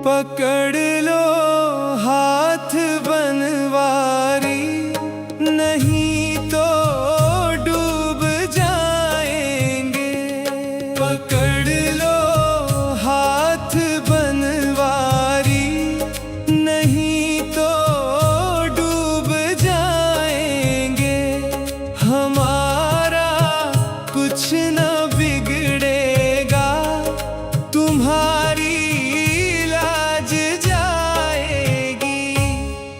पकड़ लो हाथ बनवारी, नहीं तो डूब जाएंगे। पकड़ लो हाथ बनवारी, नहीं तो डूब जाएंगे। हमारा कुछ न बिगड़ेगा, तुम्हारी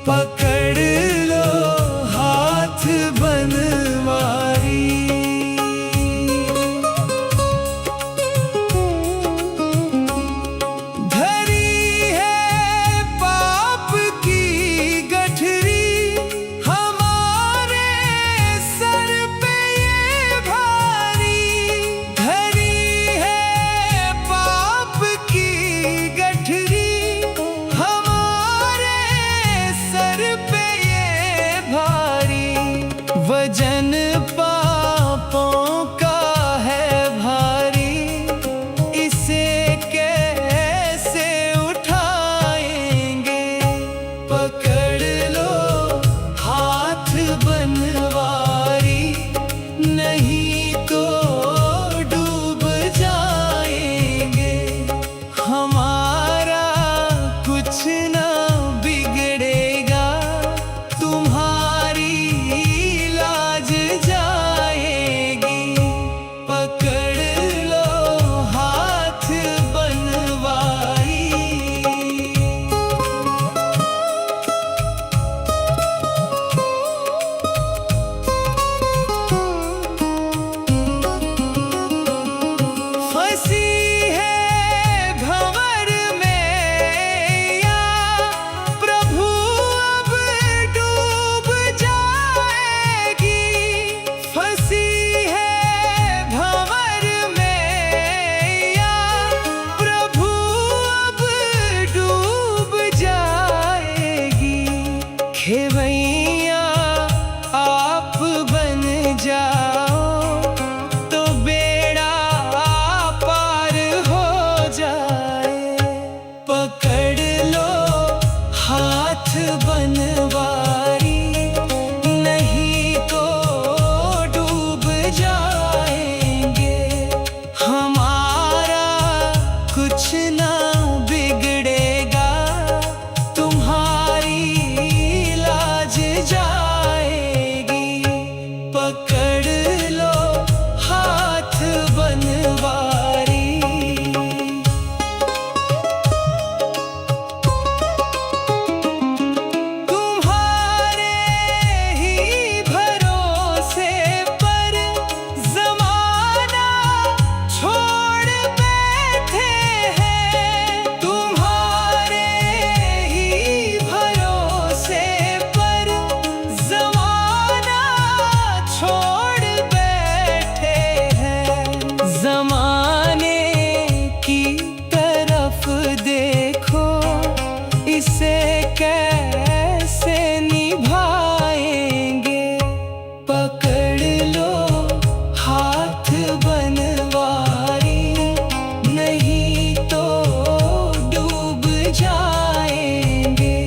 पकड़ लो हाथ बनवारी। धरी है पाप की गठरी, हमारे सर पे ये भारी। धरी है पाप की गठरी, वजन पापों का है भारी, इसे कैसे उठाएंगे। पकड़ लो हाथ बनवारी, नहीं तो डूब जाएंगे। हमारा कुछ न बिगड़ेगा, तुम्हारी जाएगी। पकड़ लो हाथ बनवारी। फंसी है भंवर में या प्रभु अब डूब जाएगी। फंसी है भंवर में या प्रभु अब डूब जाएगी। खेवैया आप बन जाओ तो बेड़ा पार हो जाए। पकड़ लो हाथ बनवारी, नहीं तो डूब जाएंगे। हमारा कुछ न बिगड़ेगा, तुम्हारी लाज जाएगी। पकड़ लो हाथ बनवारी। इसे कैसे निभाएंगे। पकड़ लो हाथ बनवारी, नहीं तो डूब जाएंगे।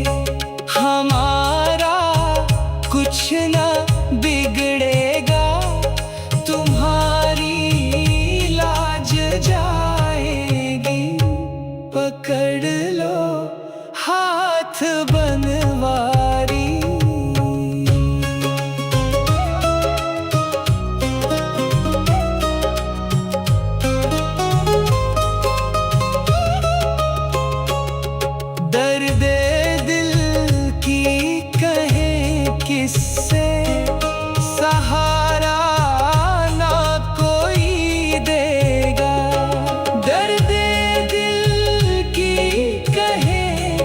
हमारा कुछ न बिगड़ेगा, तुम्हारी लाज जाएगी। पकड़ लो हाथ बनवारी। दर्द दिल की कहें किससे, सहारा ना कोई देगा। दर्द दिल की कहें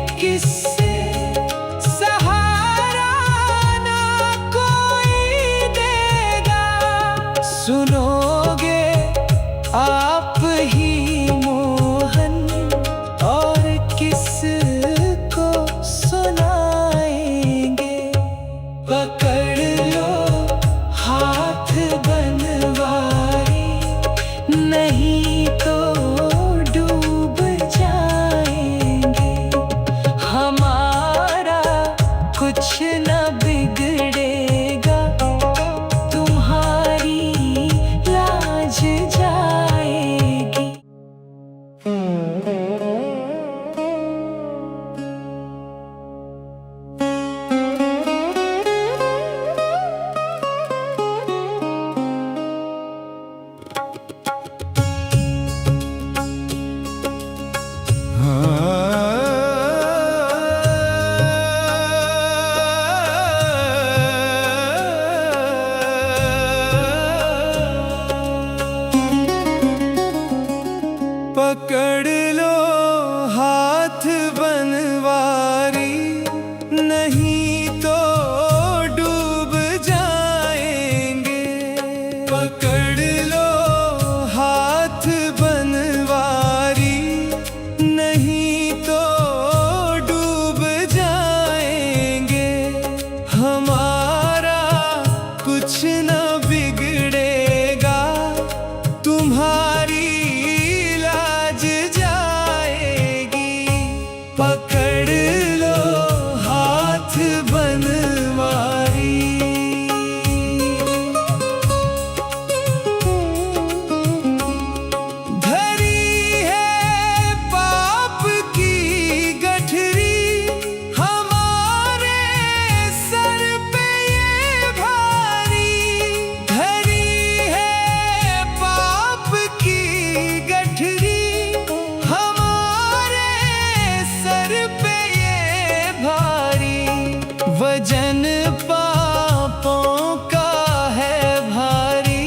वजन पापों का है भारी,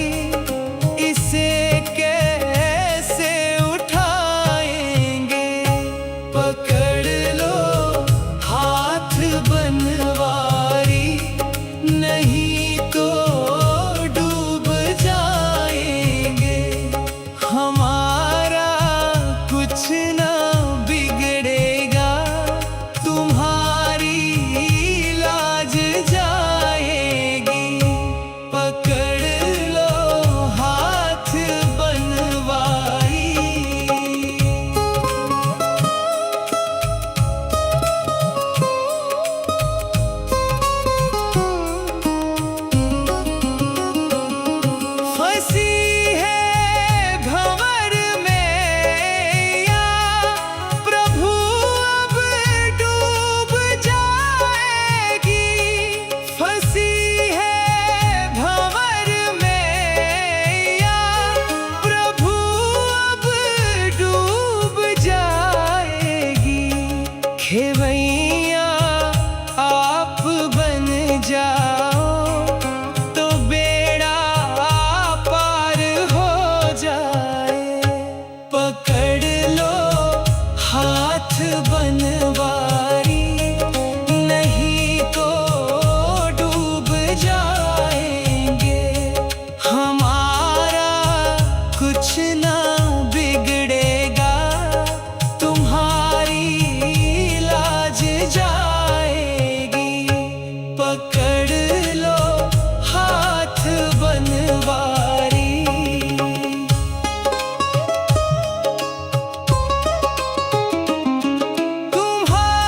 इसे कैसे उठाएंगे। पकड़ लो हाथ बनवारी, नहीं तो डूब जाएंगे। हमारा कुछ ना बिगड़ेगा, तुम्हारी लाज जाएगी। पकड़ लो हाथ बनवारी। फंसी है भंवर में या प्रभु अब डूब जाएगी। फंसी है भंवर में या प्रभु अब डूब जाएगी। खेवैया आप बन जाओ तो बेड़ा पार हो जाए। पकड़ लो हाथ बनवारी, नहीं तो डूब जाएंगे। हमारा कुछ ना बिगड़ेगा, तुम्हारी लाज जाएगी। पकड़ लो हाथ बनवारी। तुम्हारी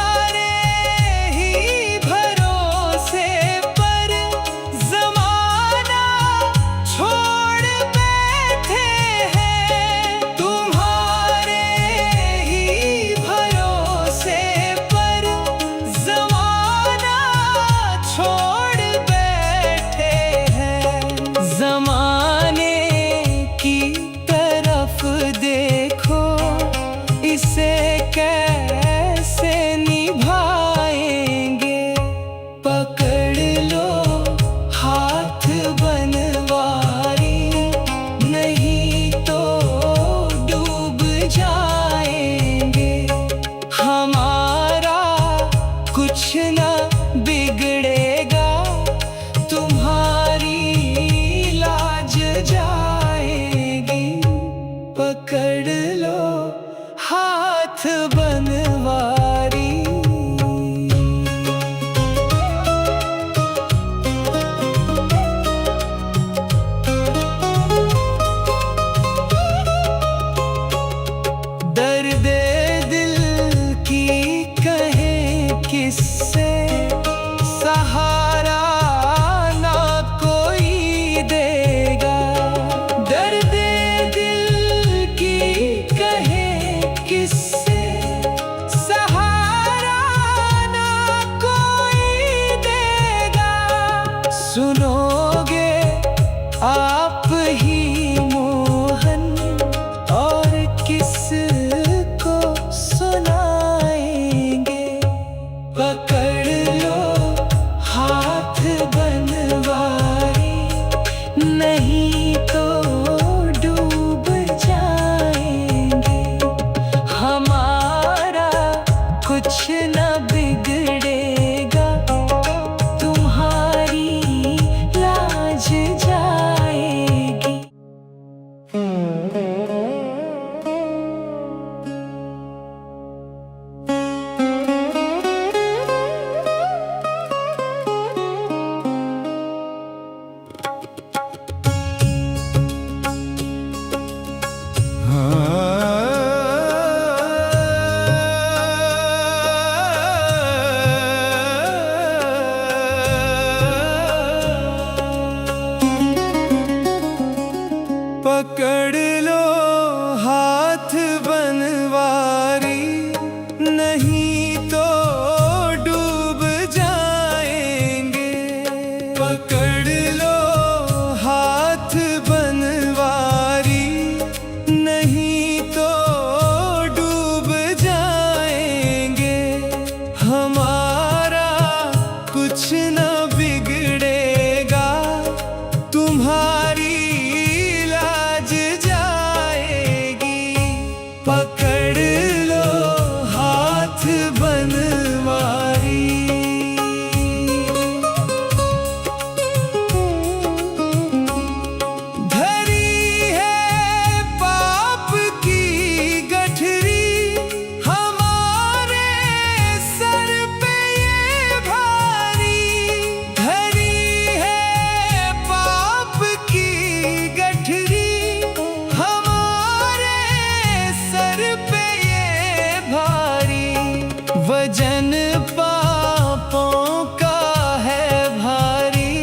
वजन पापों का है भारी,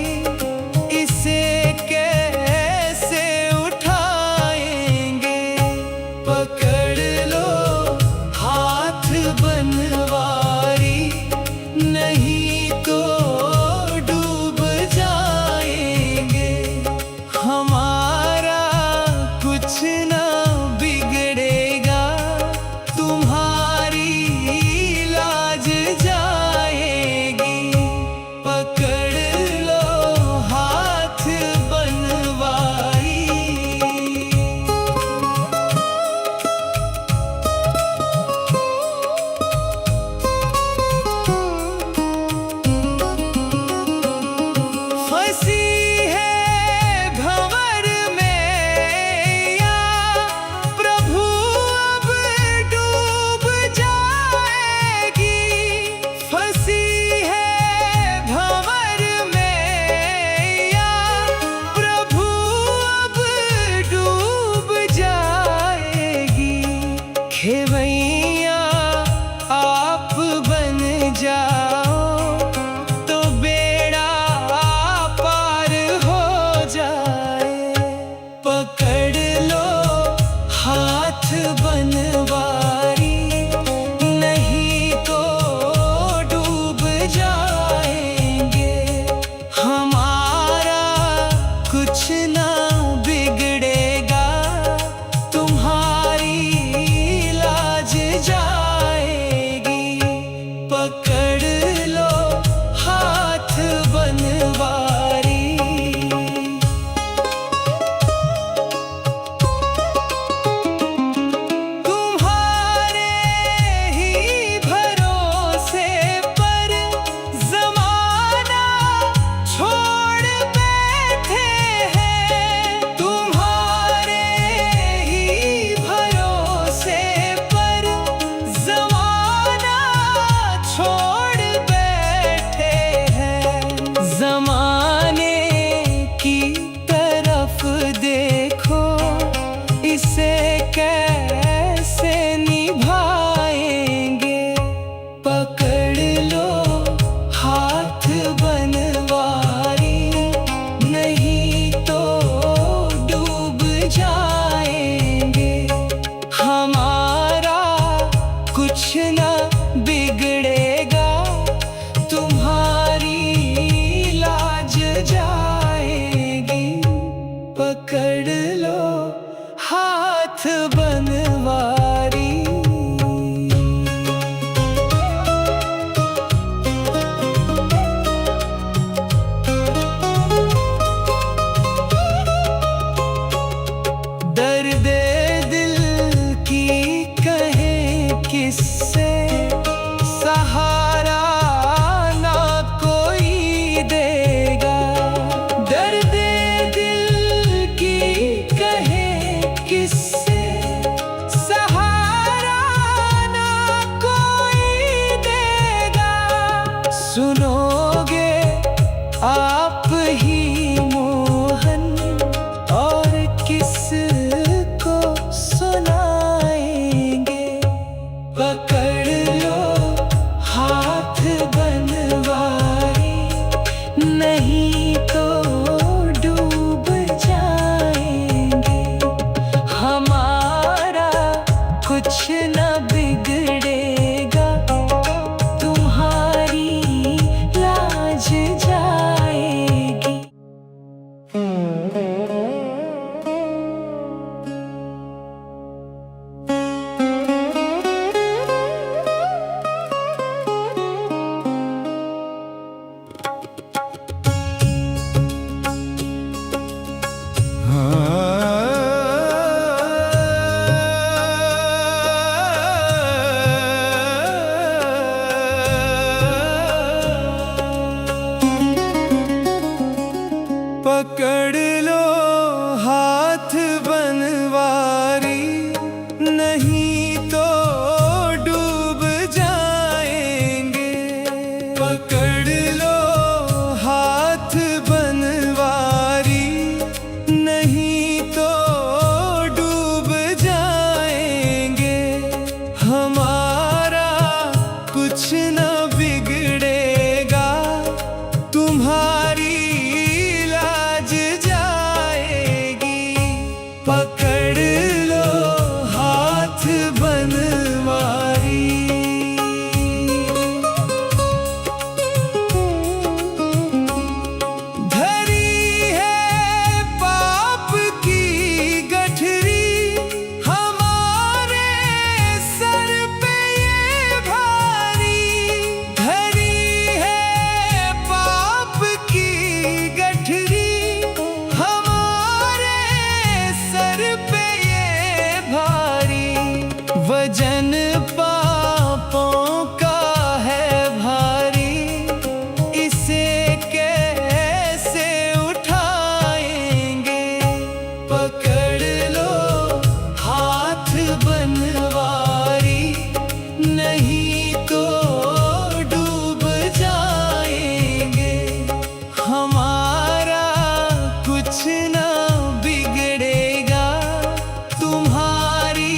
इसे कैसे उठाएंगे। पकड़ लो हाथ बनवारी, नहीं तो डूब जाएंगे। हमारा कुछ ना बिगड़ेगा, तुम्हारी लाज जाएगी। पकड़ लो हाथ बनवारी। फंसी है भंवर में या प्रभु अब डूब जाएगी। फंसी है भंवर में या प्रभु अब डूब जाएगी। खेवैया आप बन जाओ तो बेड़ा पार हो जाए। पकड़ लो हाथ बनवारी, नहीं तो डूब जाएंगे। हमारा कुछ ना बिगड़ेगा, तुम्हारी लाज जाएगी। पकड़ लो हाथ बनवारी। तुम्हारे ही भरोसे पर ज़माना छोड़ बैठे हैं। तुम्हारे ही भरोसे पर ज़माना छोड़ बैठे हैं। ज़माने की तरफ देखो, इसे कैसे निभाएंगे। पकड़ लो हाथ बनवारी, नहीं तो डूब जाएंगे। हमारा कुछ ना बिगड़ेगा, तुम्हारी लाज जाएगी। पकड़ लो हाथ बनवारी। दर्द दिल की कहे किससे, सहारा ना कोई देगा। दर्द दिल की कहे किससे, सहारा ना कोई देगा। सुनोगे आप ही मोहन, और किसको सुनाएंगे। पकड़ लो हाथ बनवारी, नहीं तो डूब जाएंगे। हमारा कुछ न बिगड़ेगा, तुम्हारी लाज जाएगी। कुछ न बिगड़ेगा, तुम्हारी लाज जाएगी। पकड़ लो हाथ बनवारी। वजन पापों का है भारी, इसे कैसे उठाएंगे। पकड़ लो हाथ बनवारी, नहीं तो डूब जाएंगे। हमारा कुछ ना बिगड़ेगा, तुम्हारी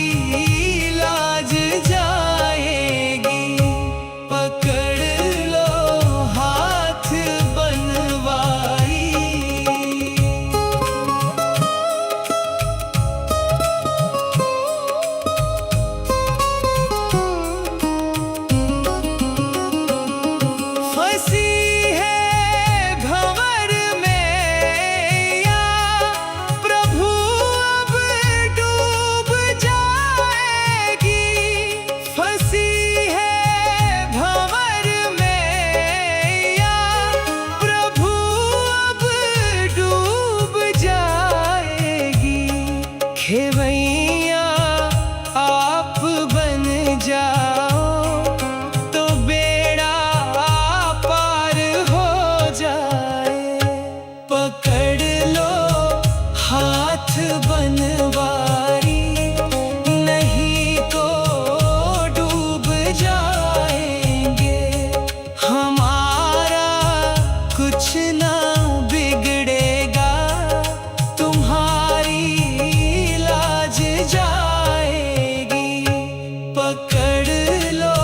जाएगी। पकड़ लो हाथ बनवारी। फंसी है भंवर में या प्रभु अब डूब जाएगी। फंसी है भंवर में या प्रभु अब डूब जाएगी। खेवैया आप बन जाओ तो बेड़ा पार हो जाए। पकड़ लो हाथ बनवारी, नहीं तो डूब जाएंगे। हमारा कुछ ना बिगड़ेगा, तुम्हारी लाज जाएगी। पकड़ लो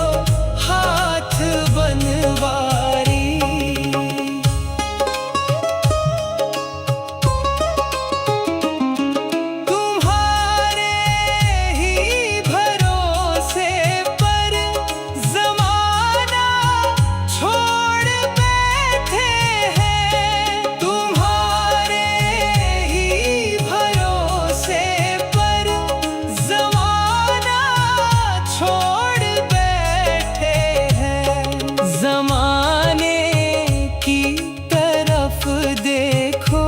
हाथ बनवारी। ज़माने की तरफ देखो,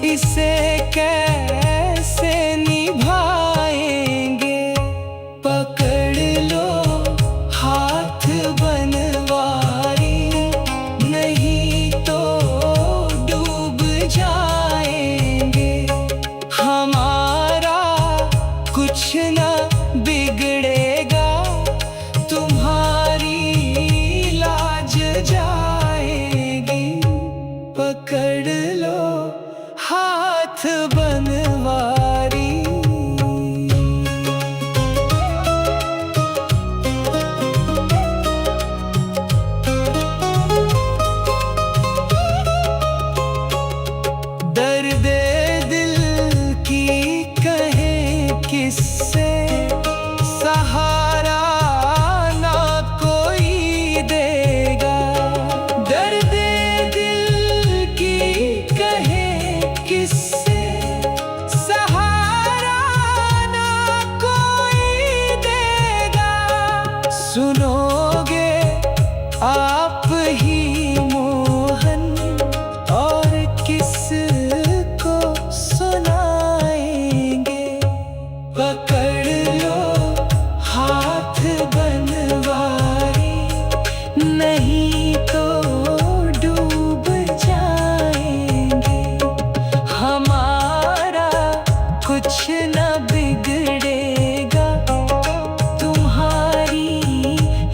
इसे कैसे निभाएंगे। पकड़ लो हाथ बनवारी, नहीं तो डूब जाएंगे। हमारा कुछ ना बिगड़ेगा, तुम्हारी लाज जाएगी। पकड़ लो हाथ बनवारी। दर्द दिल की कहें किससे, सहारा ना कोई देगा। दर्द दिल की कहें किससे, सहारा ना कोई देगा। सुनोगे आप ही मोहन, और किसको सुनाएंगे। पकड़ लो हाथ बनवारी, नहीं तो डूब जाएंगे। हमारा कुछ न बिगड़ेगा, तुम्हारी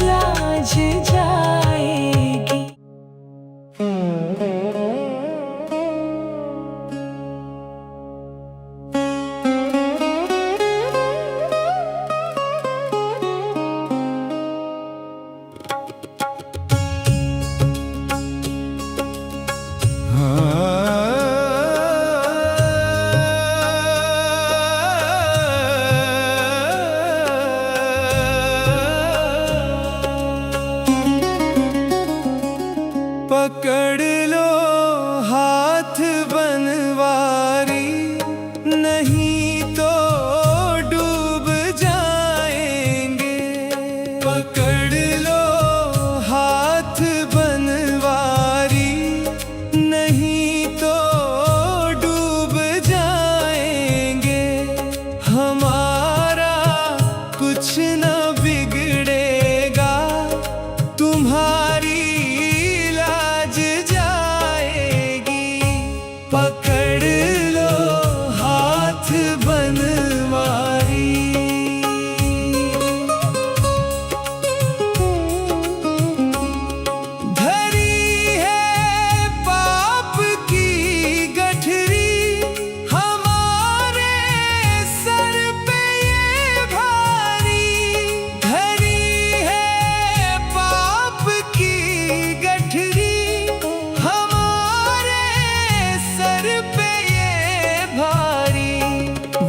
लाज जाएगी। पकड़ लो हाथ बनवारी, नहीं तो डूब जाएंगे। पकड़ लो हाथ बनवारी, नहीं तो डूब जाएंगे। हमारा कुछ न बिगड़ेगा, तुम्हारी लाज जाएगी। पकड़ लो हाथ बनवारी। धरी है पाप की गठरी, हमारे सर पे ये भारी। धरी है पाप की गठरी, हमारे सर पे ये भारी।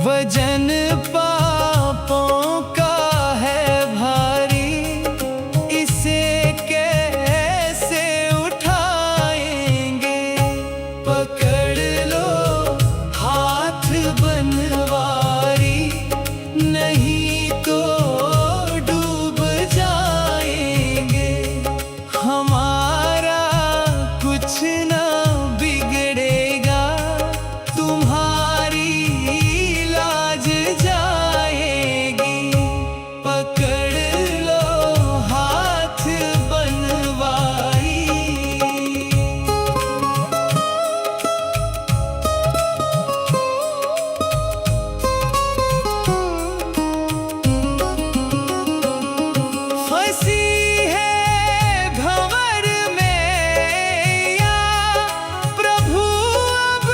वजन पापों का है भारी, इसे कैसे उठाएंगे। पकड़ लो हाथ बनवारी, नहीं तो डूब जाएंगे। हमारा कुछ न बिगड़ेगा, तुम्हारी लाज जाएगी। पकड़ लो हाथ बनवारी। फंसी है भंवर में या प्रभु अब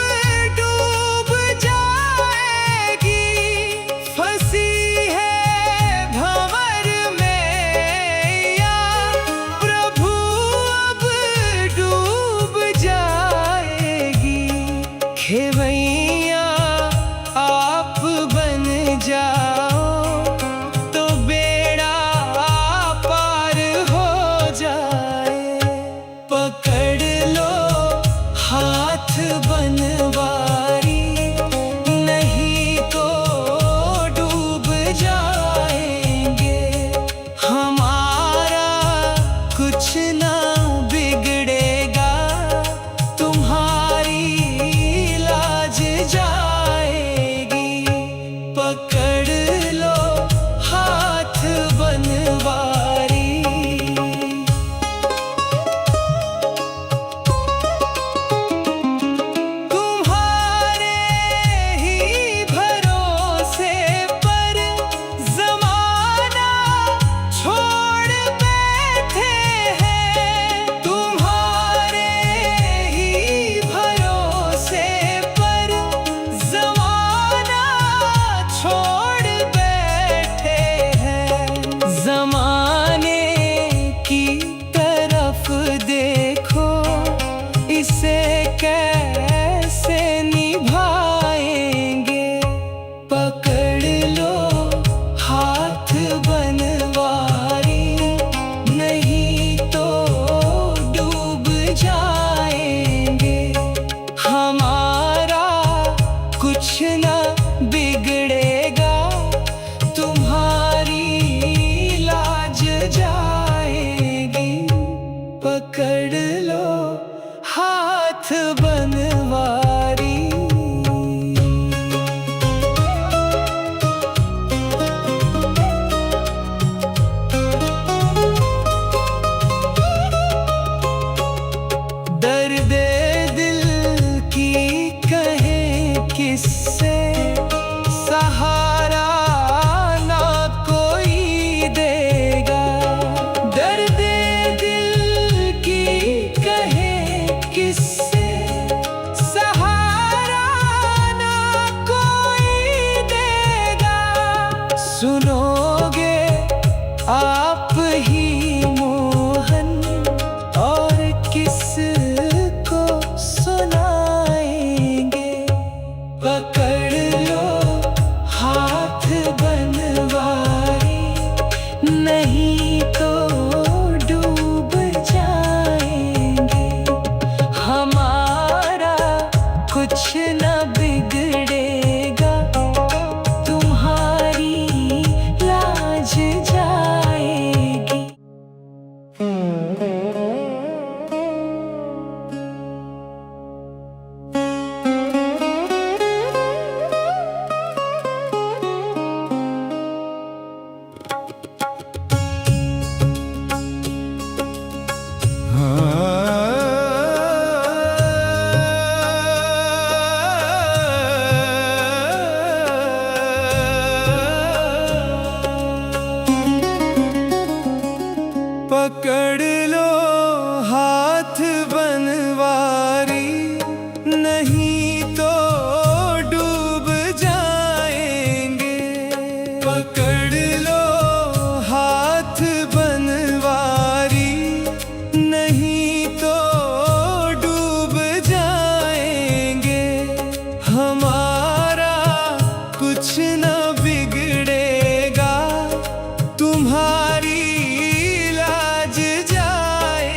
डूब जाएगी। फंसी है भंवर में या प्रभु अब डूब जाएगी। खेवैया आप बन जाओ तो बेड़ा पार हो जाए। पकड़ लो हाथ बनवारी, नहीं तो डूब जाएंगे। हमारा कुछ न बिगड़ेगा, तुम्हारी लाज जाएगी। पकड़ लो हाथ बनवारी। तुम्हारे ही भरोसे पर ज़माना छोड़ बैठे हैं। तुम्हारे ही भरोसे पर ज़माना छोड़ बैठे हैं। ज़माने की तरफ देखो, इसे कैसे निभाएंगे। पकड़ लो हाथ बनवारी, नहीं तो डूब जाएंगे। हमारा कुछ न बिगड़ेगा, तुम्हारी लाज जाएगी। पकड़ लो हाथ बनवारी। दर्द दिल की कहें किससे, सहारा ना कोई देगा। दर्द दिल की कहें किससे, पकड़ लो हाथ बनवारी, नहीं तो डूब जाएंगे। पकड़ लो हाथ बनवारी, नहीं तो डूब जाएंगे। हमारा कुछ न बिगड़ेगा, तुम्हारी लाज जाएगी।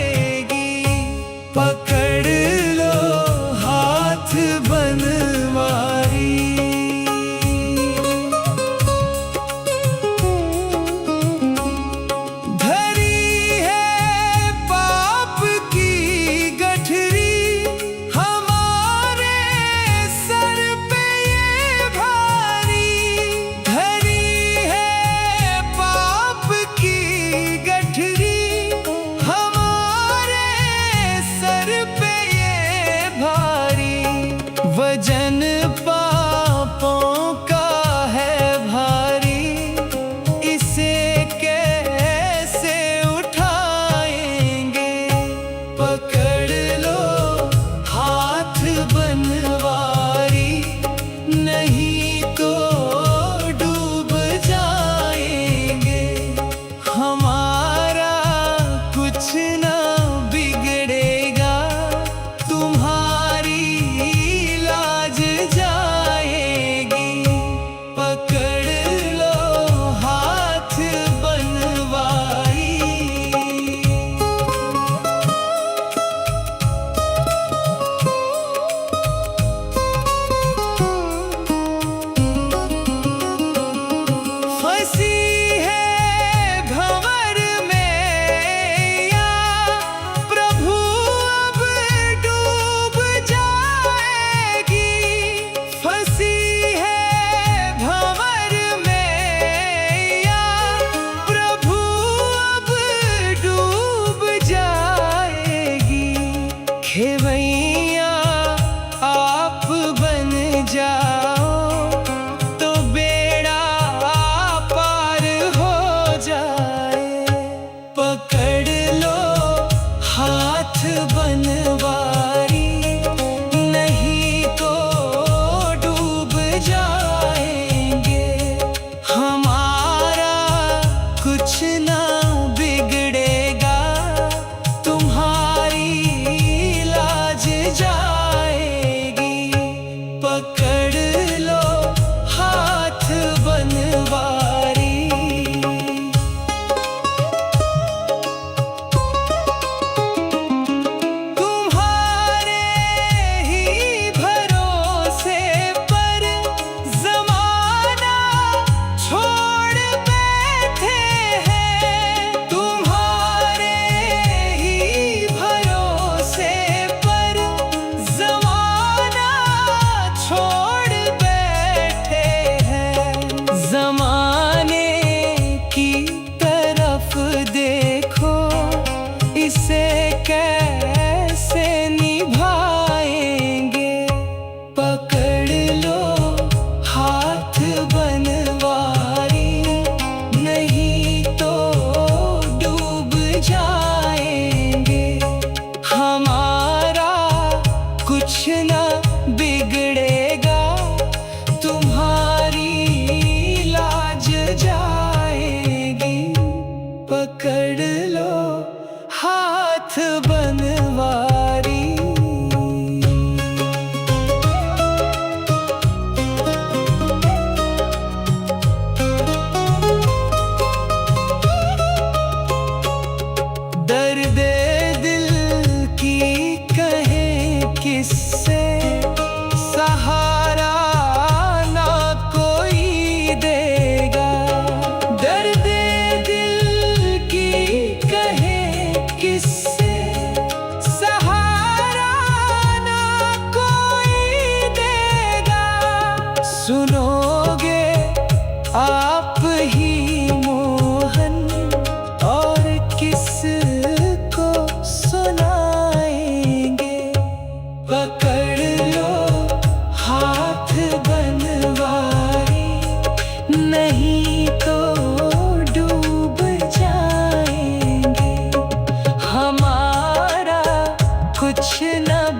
कुछ न